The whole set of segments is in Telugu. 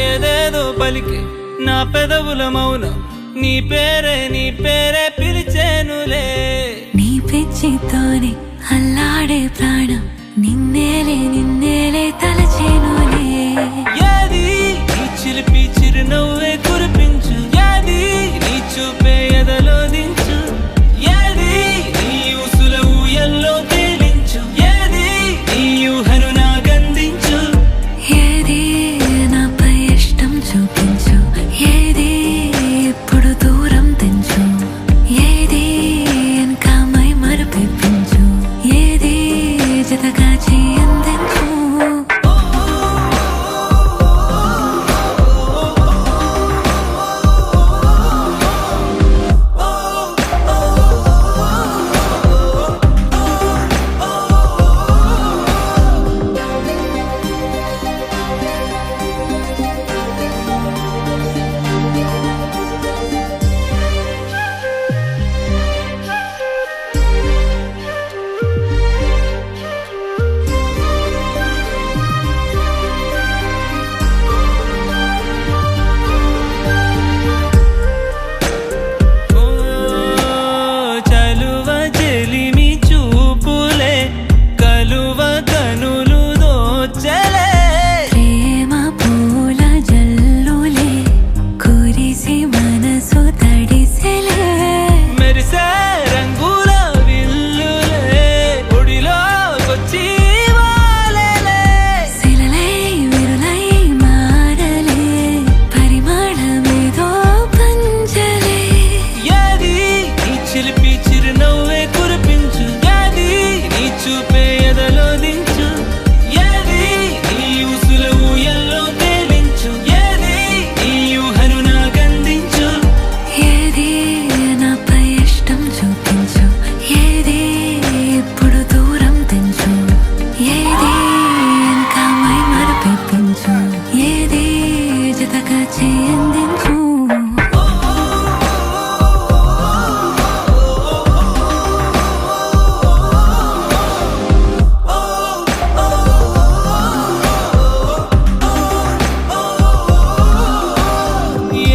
ఏదేదో పలికి నా పెదవుల మౌనం నీ పేరే పిలిచేనులే. నీ పిచ్చితోనే అల్లాడే ప్రాణం నిన్నేలే తలచేనులే. ఏది నీ చిలిపి చిరునవ్వే కురిపించు, ఏది నీ చూపే ఎదలో దించు, ఏది నీ ఊసుల ఊయల్లో తేలించు, ఏది నీ ఊహను నాగందించు. ఏది నాపై ఇష్టం చూపించు, ఏది ఇప్పుడు దూరం తెంచు, ఏది ఇంకా మై మరపించు, ఏది జతగా చేయందించు. చిలిపి చిరునవ్వే కురిపించు, ఏది నీ చూపే ఎదలో దించు, ఏది నీ ఊసుల ఊయల్లో తేలించు, ఏది నీ ఊహను నాగందించు. ఏది నాపై ఇష్టం చూపించు, ఏది ఇప్పుడు దూరం తెంచు, ఏది ఇంకా మై మరపించు, ఏది జతగా చేయందించు.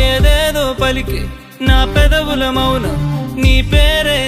ఏదేదో పలికి నా పెదవుల మౌనం నీ పేరే